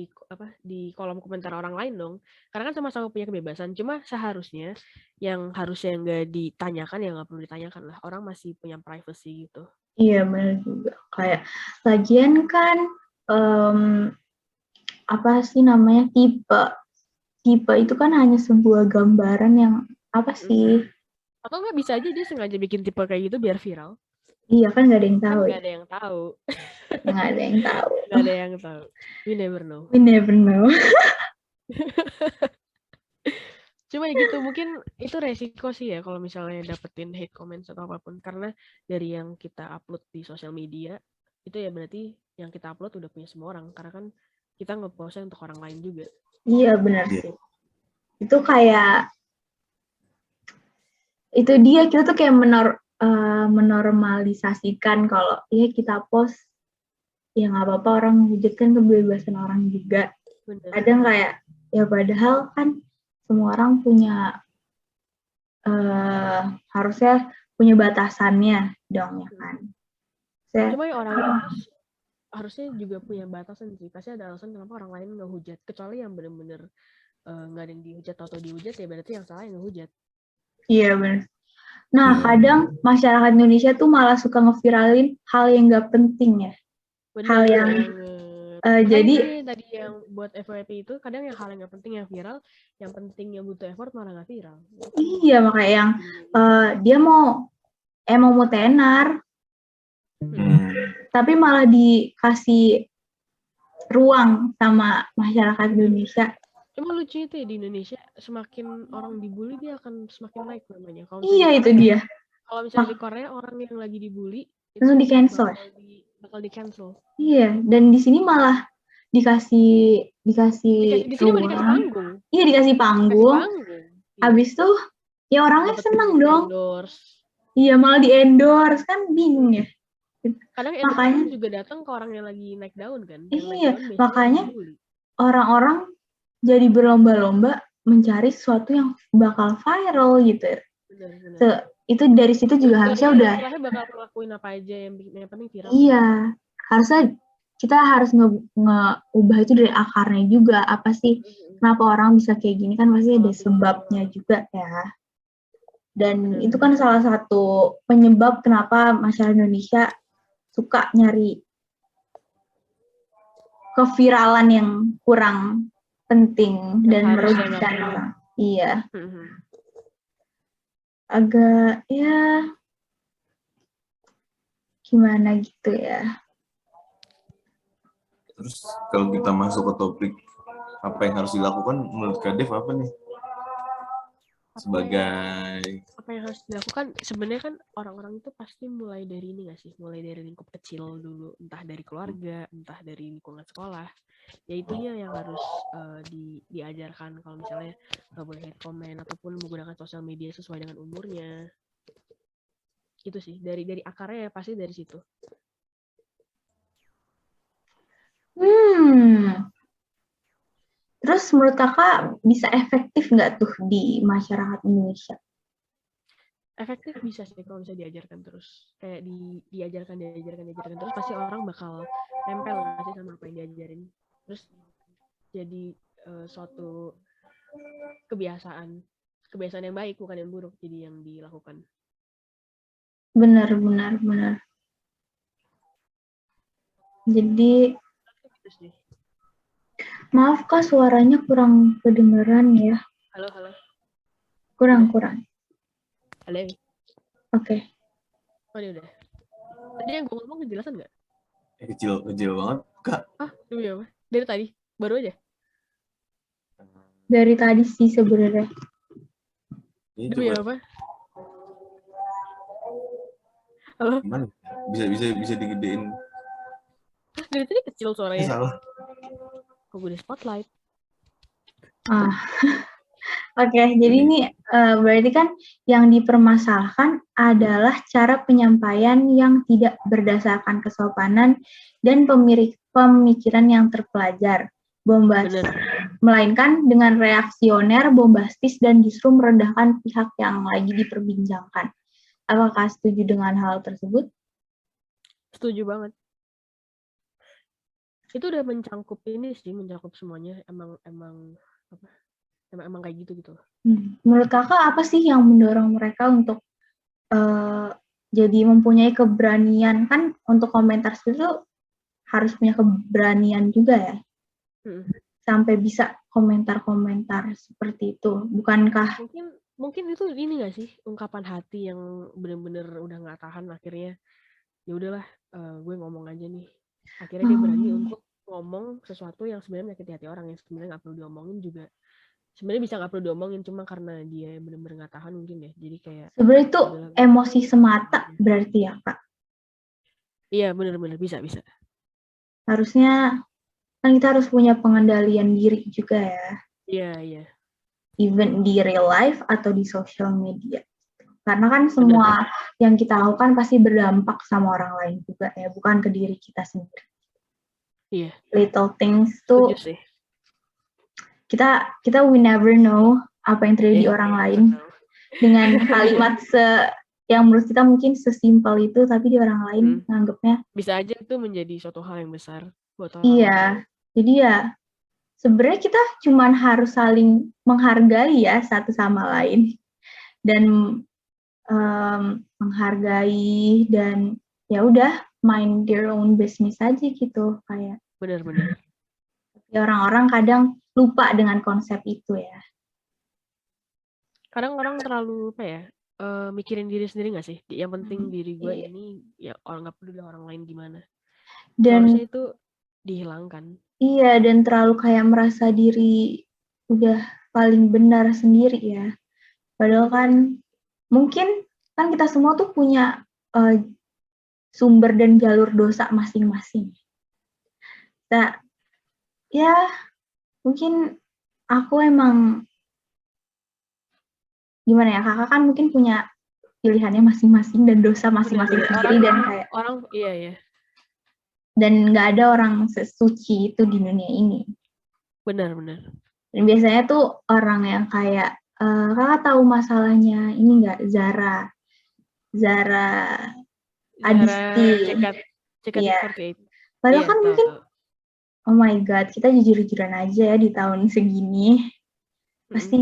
di kolom komentar orang lain dong. Karena kan sama-sama punya kebebasan. Cuma seharusnya yang harusnya nggak ditanyakan ya nggak perlu ditanyakan lah. Orang masih punya privacy gitu. Iya benar juga. Kayak lagian kan apa sih namanya, tipe itu kan hanya sebuah gambaran yang apa sih? Atau nggak bisa aja dia sengaja bikin tipe kayak gitu biar viral. Iya kan nggak ada yang tahu. Nggak ada yang tahu. Nggak ada yang tahu. Nggak ada yang tahu. We never know. Cuma ya gitu, mungkin itu resiko sih ya kalau misalnya dapetin hate comments atau apapun. Karena dari yang kita upload di sosial media, itu ya berarti yang kita upload udah punya semua orang. Karena kan kita nge-postnya untuk orang lain juga. Iya benar sih. Itu kayak, itu dia, kita tuh kayak menormalisasikan kalau ya kita post, ya nggak apa-apa, orang menghujat, kan kebebasan orang juga. Kadang kayak, ya padahal kan semua orang punya harusnya punya batasannya dong ya kan. Cuma ya orang itu harusnya juga punya batasan sih. Pasti ada alasan kenapa orang lain ngehujat. Kecuali yang benar-benar nggak ada yang dihujat atau dihujat, ya berarti yang salah yang ngehujat. Iya benar. Nah, kadang masyarakat Indonesia tuh malah suka ngeviralin hal yang nggak penting ya. Hal Bener yang banget. jadi Makanya tadi yang buat FYP itu kadang yang hal yang nggak penting yang viral, yang penting yang butuh effort malah nggak viral. iya makanya yang dia mau tenar, tapi malah dikasih ruang sama masyarakat Indonesia. Cuma lucu itu ya, di Indonesia semakin orang dibully dia akan semakin naik namanya. Iya itu dia. Kalau misalnya di Korea orang yang lagi dibully langsung di cancel. Bakal di cancel. Iya, dan di sini malah dikasih di sini ruang. dikasih panggung. Iya dikasih panggung. Habis tuh ya orangnya seneng dong. Iya malah di endorse kan bingung ya. Kadang makanya juga datang ke orang yang lagi naik daun kan. Iya, makanya orang-orang jadi berlomba-lomba mencari sesuatu yang bakal viral gitu. Benar. Itu dari situ juga harusnya udah. Bakal ngelakuin apa aja yang penting viral. Iya, harusnya kita harus ngeubah itu dari akarnya juga. Apa sih kenapa orang bisa kayak gini, kan pasti ada sebabnya juga ya. Dan itu kan salah satu penyebab kenapa masyarakat Indonesia suka nyari keviralan yang kurang penting dan merugikan orang. Iya. Agak ya gimana gitu ya. Terus kalau kita masuk ke topik apa yang harus dilakukan menurut Kak Dev apa nih? Apa yang harus dilakukan sebenarnya kan orang-orang itu pasti mulai dari ini nggak sih, mulai dari lingkup kecil dulu, entah dari keluarga, entah dari lingkungan sekolah, ya itunya yang harus diajarkan. Kalau misalnya nggak boleh hate comment ataupun menggunakan sosial media sesuai dengan umurnya, itu sih dari akarnya ya pasti dari situ. Terus menurut kakak bisa efektif nggak tuh di masyarakat Indonesia? Efektif bisa sih kalau bisa diajarkan terus. Kayak diajarkan terus pasti orang bakal nempel nggak sih sama apa yang diajarin. Terus jadi suatu kebiasaan yang baik bukan yang buruk jadi yang dilakukan. Benar. Jadi maaf Kak, suaranya kurang kedengeran ya. Halo. Kurang. Halo. Oke. Oh ini udah. Tadi yang gue ngomong kejelasan nggak? Kecil banget Kak. Demi apa? Dari tadi? Baru aja? Dari tadi sih sebenarnya. Demi apa? Halo? Gimana? Bisa digedein. Dari tadi kecil suaranya. Salah. Kok gue di spotlight? Oke, jadi ini berarti kan yang dipermasalahkan adalah cara penyampaian yang tidak berdasarkan kesopanan dan pemikiran yang terpelajar, bombastis, melainkan dengan reaksioner, bombastis, dan justru merendahkan pihak yang lagi diperbincangkan. Apakah setuju dengan hal tersebut? Setuju banget. Itu udah mencakup semuanya. Emang kayak gitu. Menurut kakak apa sih yang mendorong mereka untuk jadi mempunyai keberanian, kan untuk komentar itu harus punya keberanian juga ya, sampai bisa komentar seperti itu, bukankah? Mungkin itu ini nggak sih ungkapan hati yang benar-benar udah nggak tahan akhirnya ya udahlah gue ngomong aja nih, akhirnya dia berani untuk ngomong sesuatu yang sebenarnya menyakiti hati orang yang sebenarnya nggak perlu diomongin juga. Sebenarnya bisa nggak perlu diomongin cuma karena dia benar-benar nggak tahan mungkin ya, jadi kayak sebenarnya itu emosi semata berarti ya Kak? Iya benar-benar bisa harusnya kan kita harus punya pengendalian diri juga ya. Iya even di real life atau di social media, karena kan semua yang kita lakukan pasti berdampak sama orang lain juga ya, bukan ke diri kita sendiri. Iya. Little things tuh kita we never know apa yang terjadi di orang lain dengan kalimat yang menurut kita mungkin sesimpel itu, tapi di orang lain nganggapnya bisa aja itu menjadi suatu hal yang besar buat orang. Iya, jadi ya sebenarnya kita cuman harus saling menghargai ya satu sama lain, dan menghargai dan ya udah mind their own business aja gitu kayak. Benar-benar. Ya orang-orang kadang lupa dengan konsep itu ya. Kadang orang terlalu apa ya? Mikirin diri sendiri nggak sih? Yang penting diri gue Iya. ini ya orang nggak peduli orang lain gimana. Dan Seharusnya itu dihilangkan. iya, dan terlalu kayak merasa diri udah paling benar sendiri ya. Padahal kan mungkin kan kita semua tuh punya sumber dan jalur dosa masing-masing. Nah, ya mungkin aku emang gimana ya, kakak kan mungkin punya pilihannya masing-masing dan dosa masing-masing sendiri dan kayak orang iya ya. Dan nggak ada orang sesuci itu di dunia ini. Benar-benar. Dan biasanya tuh orang yang kayak kakak tahu masalahnya ini nggak, Zara Adisti. Iya. Padahal kan mungkin oh my god, kita jujur-jujuran aja ya di tahun segini. Pasti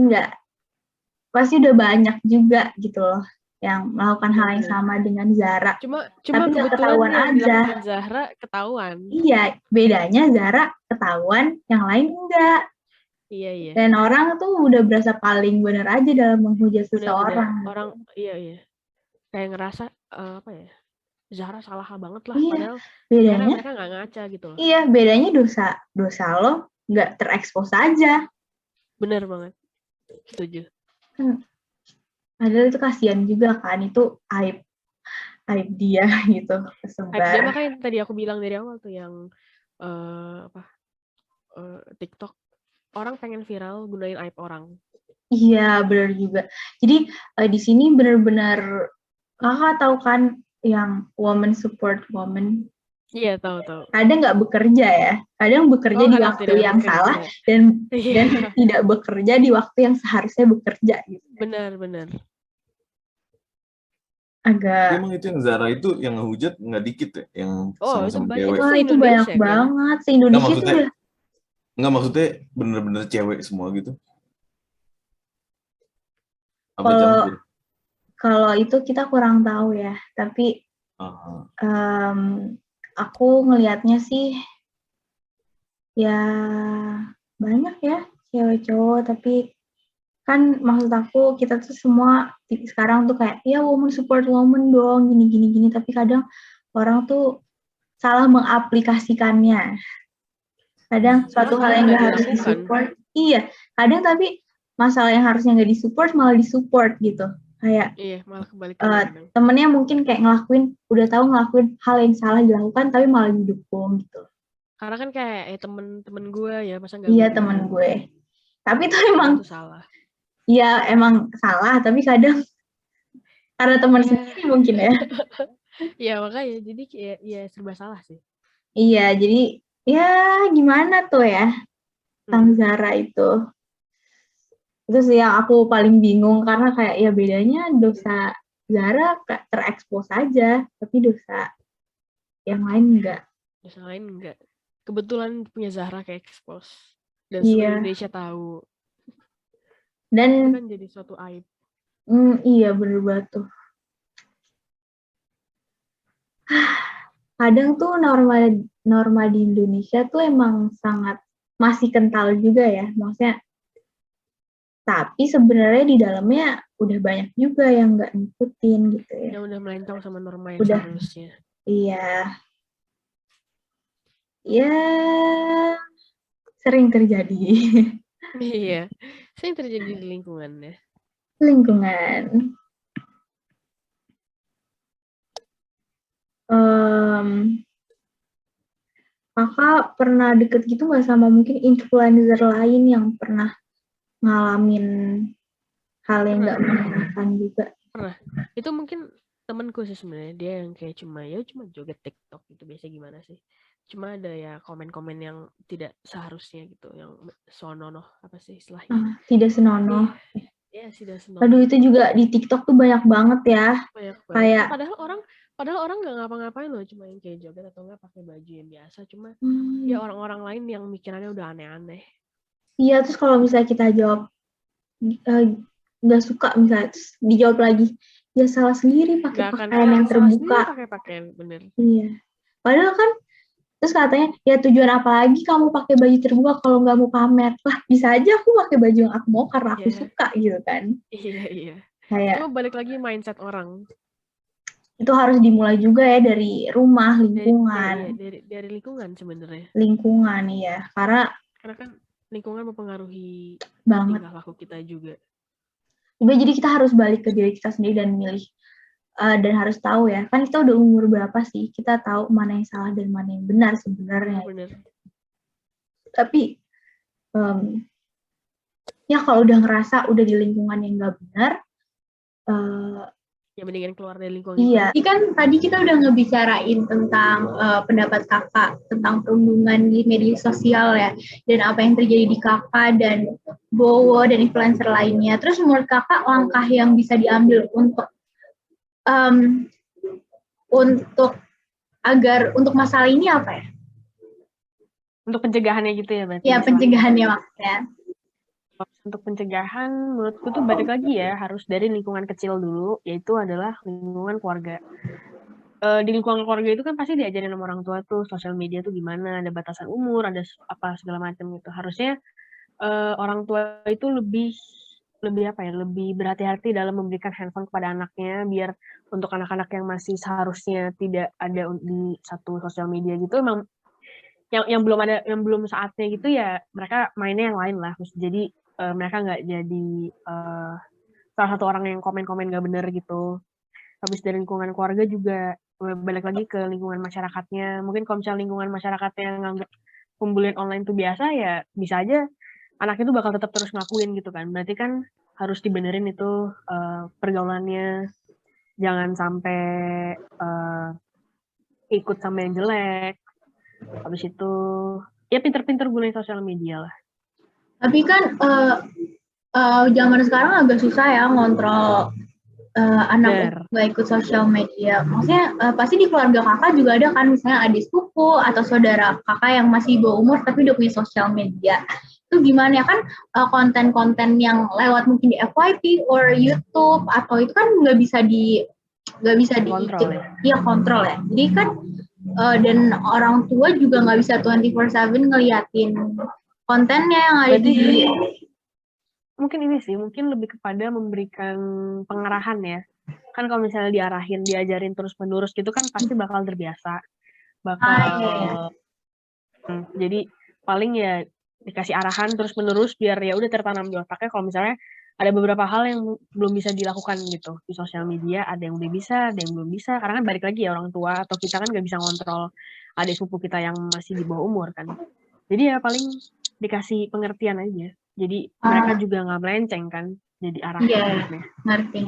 udah banyak juga gitu loh yang melakukan hal yang sama dengan Zara. Cuma tapi nggak ketahuan yang aja. Zahra ketahuan. Iya, bedanya Zara ketahuan, yang lain enggak. Iya. Dan orang tuh udah berasa paling benar aja dalam menghujat seseorang. Orang iya. Kayak ngerasa apa ya? Zahra salah banget lah, iya, padahal bedanya mereka nggak ngaca gitu loh. Iya, bedanya dosa lo nggak terekspos aja. Bener banget, setuju. Padahal itu kasihan juga kan, itu aib dia gitu kesebar. Aib dia makanya tadi aku bilang dari awal tuh yang TikTok orang pengen viral gunain aib orang. Iya, benar juga. Jadi di sini benar-benar kakak tahu kan yang woman support woman. Iya, tahu. Kadang nggak bekerja ya, kadang bekerja di waktu yang salah dan tidak bekerja di waktu yang seharusnya bekerja gitu. Benar. Agak. Emang itu yang Zara itu yang ngehujat nggak dikit ya, yang sama-sama cewek. Wah, itu banyak banget se-Indonesia tuh udah. Nggak, maksudnya bener-bener cewek semua gitu. Kalau itu kita kurang tahu ya, tapi aku ngelihatnya sih ya banyak ya cewek cowok, tapi kan maksud aku kita tuh semua sekarang tuh kayak ya woman support woman dong gini, tapi kadang orang tuh salah mengaplikasikannya. Kadang suatu hal yang nggak harus disupport, iya kadang, tapi masalah yang harusnya nggak disupport malah disupport gitu. Kayak malah kebalikan. Temennya mungkin kayak udah tahu ngelakuin hal yang salah dilakukan tapi malah didukung gitu. Karena kan kayak temen gue ya, masa nggak? Iya, temen gue. Tapi itu emang salah. Iya emang salah, tapi kadang karena teman sendiri mungkin ya. Iya makanya, jadi kayak ya serba salah sih. Iya, jadi ya gimana tuh ya tentang Zara itu. Itu sih yang aku paling bingung, karena kayak ya bedanya dosa Zara terekspos aja, tapi dosa yang lain enggak. Dosa lain enggak. Kebetulan punya Zahra kayak ekspos. Dan seluruh Indonesia tahu. Dan itu kan jadi suatu aib. Iya, bener banget tuh. Kadang tuh norma di Indonesia tuh emang sangat masih kental juga ya, maksudnya. Tapi sebenarnya di dalamnya udah banyak juga yang nggak ngikutin gitu ya. Yang udah melencong sama norma yang seharusnya. Iya. Ya, sering terjadi. Iya, sering terjadi di lingkungan ya. Lingkungan. Kakak pernah deket gitu nggak sama mungkin influencer lain yang pernah ngalamin hal yang nggak menyenangkan juga? Pernah. Itu mungkin temanku sih sebenarnya, dia yang kayak cuma joget TikTok gitu, biasa gimana sih? Cuma ada ya komen-komen yang tidak seharusnya gitu, yang senonoh apa sih istilahnya? Tidak senonoh. Iya, tidak senonoh. Aduh, itu juga di TikTok tuh banyak banget ya. Banyak banget. Kayak padahal orang nggak ngapa-ngapain loh, cuma yang kayak joget atau nggak pakai baju yang biasa, cuma ya orang-orang lain yang mikirannya udah aneh-aneh. Iya, terus kalau misalnya kita jawab nggak suka misalnya, terus dijawab lagi, ya salah sendiri pakai Nggak akan pakaian yang salah terbuka. sendiri pakai pakaian, bener. Iya. Padahal kan terus katanya ya tujuan apa lagi kamu pakai baju terbuka kalau nggak mau pamer? Lah bisa aja aku pakai baju yang aku mau karena aku suka gitu kan. Iya. Kayak Cuma balik lagi mindset orang. itu harus dimulai juga ya dari rumah, lingkungan. Dari lingkungan sebenarnya. Lingkungan ya, karena kan lingkungan mempengaruhi banget. tingkah laku kita juga. Jadi kita harus balik ke diri kita sendiri dan milih dan harus tahu ya, kan kita udah umur berapa sih, kita tahu mana yang salah dan mana yang benar sebenarnya. Bener. Tapi ya kalau udah ngerasa udah di lingkungan yang nggak benar, ya mendingan keluar dari lingkungan iya. Jadi kan tadi kita udah ngebicarain tentang pendapat kakak tentang perundungan di media sosial ya, dan apa yang terjadi di kakak dan Bowo dan influencer lainnya. Terus menurut kakak langkah yang bisa diambil untuk masalah ini apa ya? Untuk pencegahannya gitu ya berarti? Ya, pencegahannya maksudnya. Untuk pencegahan, menurutku tuh balik lagi ya, harus dari lingkungan kecil dulu, yaitu adalah lingkungan keluarga. Di lingkungan keluarga itu kan pasti diajarin sama orang tua tuh, sosial media tuh gimana, ada batasan umur, ada apa segala macam gitu. Harusnya orang tua itu lebih berhati-hati dalam memberikan handphone kepada anaknya, biar untuk anak-anak yang masih seharusnya tidak ada di satu sosial media gitu, emang yang belum saatnya gitu ya mereka mainnya yang lain lah. Jadi mereka nggak jadi salah satu orang yang komen-komen nggak bener gitu. Habis dari lingkungan keluarga juga balik lagi ke lingkungan masyarakatnya. Mungkin kalau misalnya lingkungan masyarakatnya nganggap pembulian online itu biasa, ya bisa aja anak itu bakal tetap terus ngakuin gitu kan. Berarti kan harus dibenerin itu pergaulannya, jangan sampai ikut sama yang jelek. Habis itu ya pinter-pinter gunain sosial media lah. Tapi kan zaman sekarang agak susah ya ngontrol anak nggak ikut sosial media. Maksudnya pasti di keluarga kakak juga ada kan, misalnya adik sepupu atau saudara kakak yang masih bawah umur tapi udah punya sosial media. Itu gimana ya kan, konten-konten yang lewat mungkin di FYP or YouTube atau itu kan nggak bisa kontrol ya. Jadi kan dan orang tua juga nggak bisa 24/7 ngeliatin kontennya yang ada di. Mungkin ini sih, mungkin lebih kepada memberikan pengarahan ya. Kan kalau misalnya diarahin, diajarin terus-menerus gitu kan pasti bakal terbiasa. Jadi paling ya dikasih arahan terus-menerus biar ya udah tertanam di otaknya. Kalau misalnya ada beberapa hal yang belum bisa dilakukan gitu di sosial media, ada yang udah bisa, ada yang belum bisa. Karena kan balik lagi ya orang tua atau kita kan nggak bisa ngontrol adik sepupu kita yang masih di bawah umur kan. Jadi ya paling dikasih pengertian aja. Jadi mereka juga nggak melenceng kan, jadi arah. Iya, ngerti.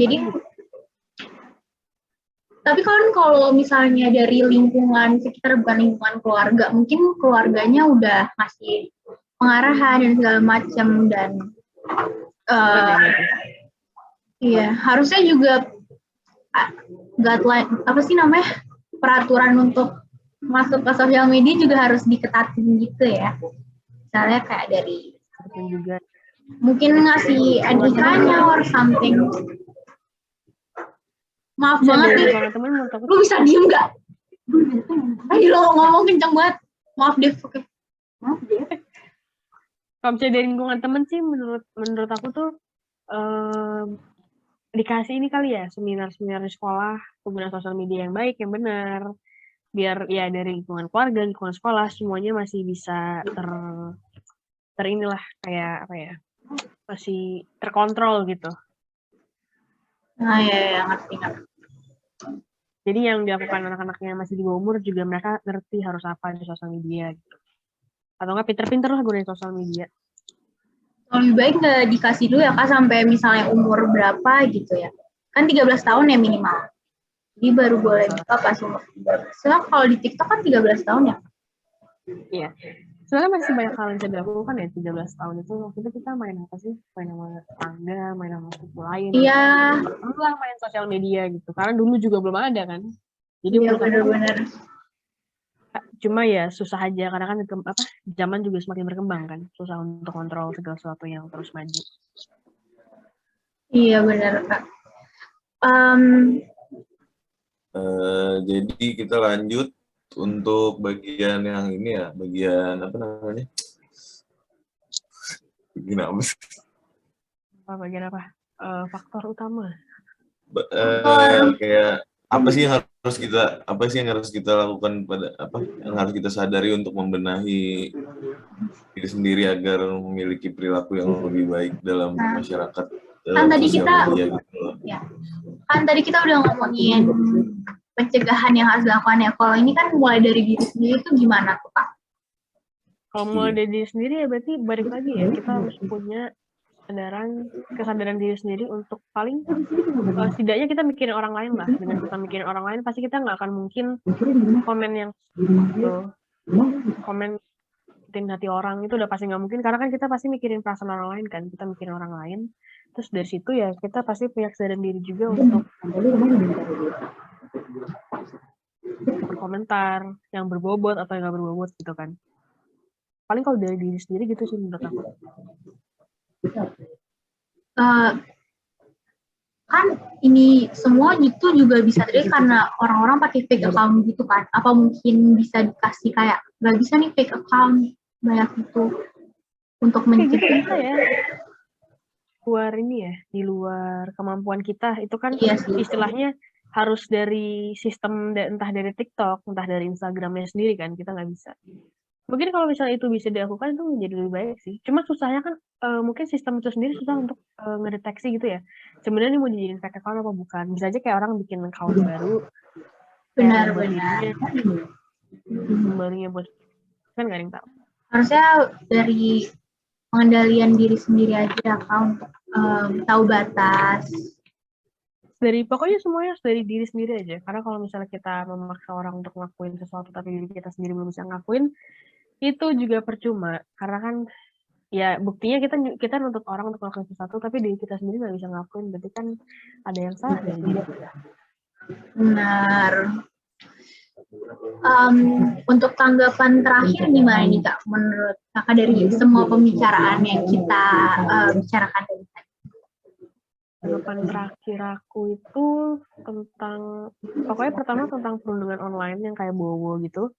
Jadi, tapi kan kalau misalnya dari lingkungan sekitar, bukan lingkungan keluarga, mungkin keluarganya udah ngasih pengarahan dan segala macam dan iya, harusnya juga guideline peraturan untuk masuk ke sosial media juga harus diketatin gitu ya. Misalnya kayak dari juga mungkin ngasih NIK-nya or something. Maaf banget nih, lu bisa diem nggak? Tadi lo ngomong kencang banget. Maaf deh. Kalau misalnya dari lingkungan temen sih, menurut aku tuh dikasih ini kali ya, seminar-seminar di sekolah, penggunaan sosial media yang baik, yang benar. Biar ya dari lingkungan keluarga, lingkungan sekolah, semuanya masih bisa inilah kayak apa ya, masih terkontrol gitu. Nah ya ngerti. Jadi yang dilakukan anak-anaknya masih di bawah umur juga mereka ngerti harus apa di sosial media gitu. Atau nggak pinter-pinter lah gunain sosial media. Lebih baik nggak dikasih dulu ya Kak, sampai misalnya umur berapa gitu ya. Kan 13 tahun ya minimal. Jadi baru boleh buka pas umur 13. Soalnya kalau di TikTok kan 13 tahun ya. Iya. Sebenarnya masih banyak hal yang bisa dilakukan ya 13 tahun itu. Waktu itu kita main apa sih? Main sama tetangga, main sama sepupu lain. Iya. Dulu lah main sosial media gitu. Karena dulu juga belum ada kan. Jadi iya benar-benar. Cuma ya susah aja karena kan zaman juga semakin berkembang kan. Susah untuk kontrol segala sesuatu yang terus maju. Iya benar Kak. Jadi kita lanjut untuk bagian yang ini ya, bagian apa namanya? Bagian apa sih? Bagian apa? Faktor utama. Kayak apa sih yang harus kita lakukan yang harus kita sadari untuk membenahi diri sendiri agar memiliki perilaku yang lebih baik dalam masyarakat, dalam sosial media gitu loh. Ya, kan tadi kita udah ngomongin pencegahan yang harus dilakukan ya. Kalau ini kan mulai dari diri sendiri itu gimana tuh Kak? Kalau mulai dari diri sendiri ya berarti balik lagi ya, kita harus punya kesadaran diri sendiri untuk paling setidaknya kita mikirin orang lain lah. Dengan kita mikirin orang lain pasti kita nggak akan mungkin komen yang komen hati orang itu udah pasti nggak mungkin, karena kan kita pasti mikirin perasaan orang lain kan, kita mikirin orang lain. Terus dari situ ya kita pasti punya kesadaran diri juga untuk berkomentar yang berbobot atau yang nggak berbobot gitu kan. Paling kalau dari diri sendiri gitu sih menurut aku. Kan ini semua itu juga bisa terjadi karena orang-orang pakai fake account gitu kan. Apa mungkin bisa dikasih kayak nggak bisa nih fake account banyak itu untuk mencegah gitu ya. Luar ini ya, di luar kemampuan kita itu kan istilahnya harus dari sistem entah dari TikTok, entah dari Instagramnya sendiri kan, kita nggak bisa. Mungkin kalau misalnya itu bisa dilakukan itu menjadi lebih baik sih. Cuma susahnya kan mungkin sistem itu sendiri susah untuk ngedeteksi gitu ya. Sebenarnya ini mau dijadiin fake account apa bukan? Bisa aja kayak orang bikin account baru. Benar. Barunya buat kan nggak ada yang tahu. Harusnya dari pengendalian diri sendiri aja Kak untuk tahu batas. Pokoknya semuanya harus dari diri sendiri aja. Karena kalau misalnya kita memaksa orang untuk ngelakuin sesuatu tapi diri kita sendiri belum bisa ngelakuin, itu juga percuma. Karena kan ya buktinya kita nuntut orang untuk melakukan sesuatu tapi diri kita sendiri nggak bisa ngelakuin, berarti kan ada yang salah dari diri kita. Benar. Untuk tanggapan terakhir gimana nih Kak menurut Kakak dari semua pembicaraan yang kita bicarakan tadi? Tanggapan terakhir aku itu pokoknya pertama tentang perundungan online yang kayak bowo gitu.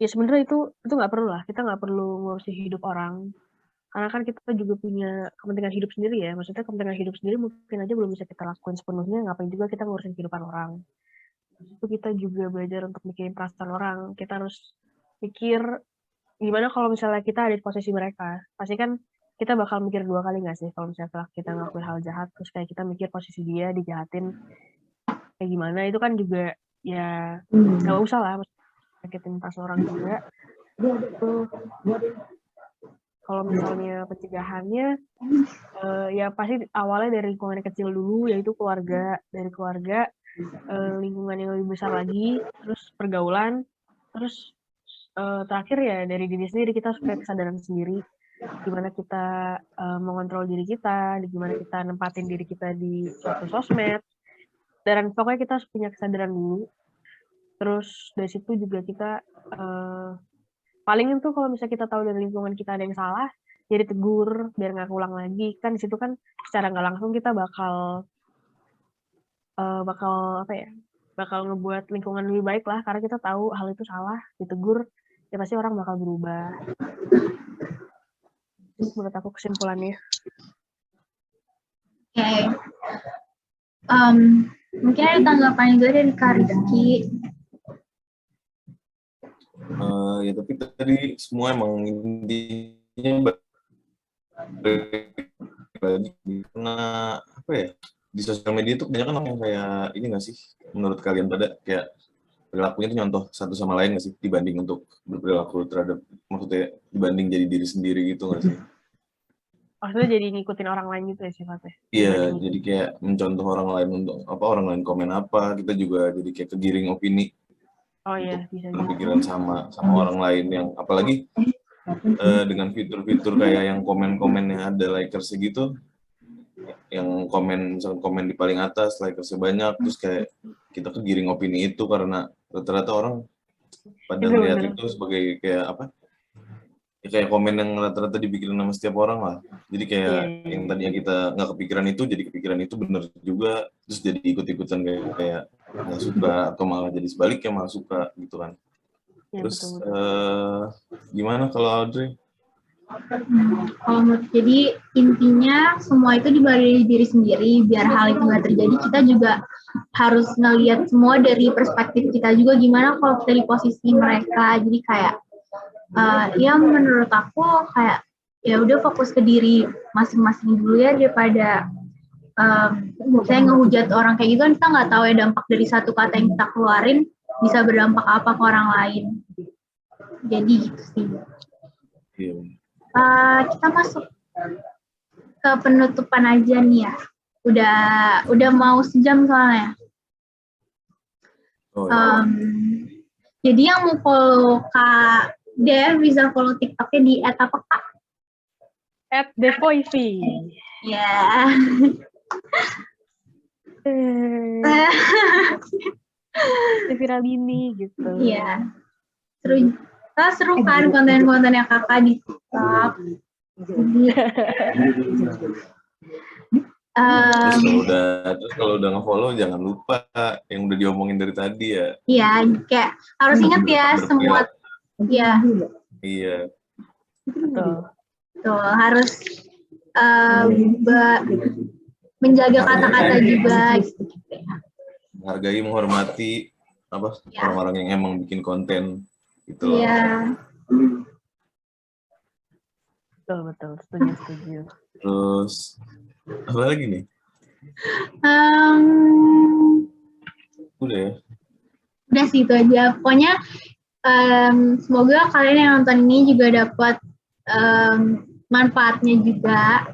Ya sebenarnya itu nggak perlu lah, kita nggak perlu ngurusin hidup orang. Karena kan kita juga punya kepentingan hidup sendiri ya, maksudnya kepentingan hidup sendiri mungkin aja belum bisa kita lakuin sepenuhnya, ngapain juga kita ngurusin kehidupan orang. Itu kita juga belajar untuk mikirin perasaan orang, kita harus mikir gimana kalau misalnya kita ada di posisi mereka. Pasti kan kita bakal mikir 2 kali nggak sih kalau misalnya setelah kita ngelakuin hal jahat, terus kayak kita mikir posisi dia dijahatin kayak gimana, itu kan juga ya nggak usah lah sakitin perasaan orang juga. Itu kalau misalnya pencegahannya ya pasti awalnya dari lingkungan yang kecil dulu, yaitu keluarga, dari keluarga, lingkungan yang lebih besar lagi, terus pergaulan, terus terakhir ya dari diri sendiri, kita harus punya kesadaran sendiri gimana kita mengontrol diri kita, gimana kita nempatin diri kita di suatu sosmed, dan pokoknya kita harus punya kesadaran dulu. Terus dari situ juga kita paling itu kalau misalnya kita tahu dari lingkungan kita ada yang salah, jadi tegur biar nggak ulang lagi. Kan di situ kan secara nggak langsung kita bakal ngebuat lingkungan lebih baik lah, karena kita tahu hal itu salah, ditegur, ya pasti orang bakal berubah. Itu menurut aku kesimpulannya. Oke. Mungkin ada tanggapan juga dari Kak Rizky. Ya tapi tadi semua emang intinya karena apa ya, di sosial media itu kebanyakan orang yang kayak ini nggak sih menurut kalian pada kayak perilakunya itu nyontoh satu sama lain nggak sih dibanding untuk berperilaku terhadap, maksudnya dibanding jadi diri sendiri gitu nggak sih? Maksudnya jadi ngikutin orang lain gitu ya sifatnya? Iya, jadi kayak mencontoh orang lain untuk orang lain komen apa, kita juga jadi kayak kegiring opini. Oh iya, bisa berpikiran sama orang lain, yang apalagi dengan fitur-fitur kayak yang komen-komennya ada likers gitu, yang misalnya komen di paling atas likersnya banyak, terus kayak kita kegiring opini itu karena rata-rata orang pada melihat itu sebagai kayak apa, ya kayak komen yang rata-rata dipikirin sama setiap orang lah. Jadi kayak Iya. yang tadinya kita nggak kepikiran itu jadi kepikiran itu bener juga, terus jadi ikut-ikutan kayak nggak suka atau malah jadi sebaliknya malah suka gitu kan. Iya, Terus betul-betul. gimana kalau Audrey? Kalau jadi intinya semua itu dimulai dari diri sendiri. Biar hal itu nggak terjadi, kita juga harus ngelihat semua dari perspektif kita juga. Gimana kalau dari posisi mereka? Jadi kayak ya menurut aku kayak ya udah fokus ke diri masing-masing dulu ya, daripada saya ngehujat orang kayak gitu kan, kita nggak tahu ya dampak dari satu kata yang kita keluarin bisa berdampak apa ke orang lain. Jadi gitu sih. Iya. Kita masuk ke penutupan aja nih ya. Udah mau sejam soalnya. Oh, iya. Jadi yang mau follow Kak Dev bisa follow TikToknya di @apa Kak? @devoivy. Ya. Viral ini gitu. Iya. Seru kan konten-kontennya Kakak di TikTok. Terus kalau udah nge-follow jangan lupa yang udah diomongin dari tadi ya. Iya, kayak harus ingat ya semua. Iya. Iya. Betul. Tuh, harus menjaga kata-kata juga gitu. Menghargai, menghormati orang-orang yang emang bikin konten gitu. Iya. Betul, setuju. Terus apa lagi nih? Udah ya? Udah sih itu aja. Pokoknya semoga kalian yang nonton ini juga dapat manfaatnya juga.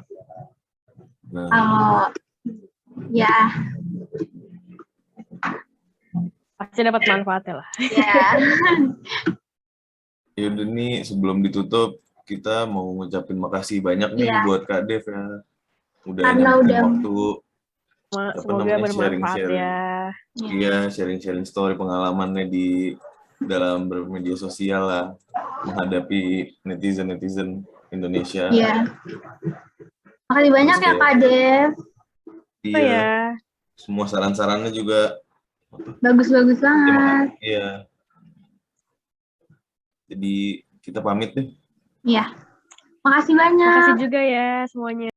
Nah. Ya. Pasti dapat manfaatnya lah. Ya. Yaudah nih sebelum ditutup kita mau ngucapin makasih banyak nih buat Kak Dev ya. Udah nyempetin waktu. Semoga bermanfaat ya. Iya, sharing-sharing story pengalamannya di dalam bermedia sosial lah menghadapi netizen Indonesia. Iya. Makasih banyak ya Kak Dev. Iya. Semua saran-sarannya juga bagus-bagus banget. Iya. Jadi kita pamit deh. Iya. Makasih banyak. Makasih juga ya semuanya.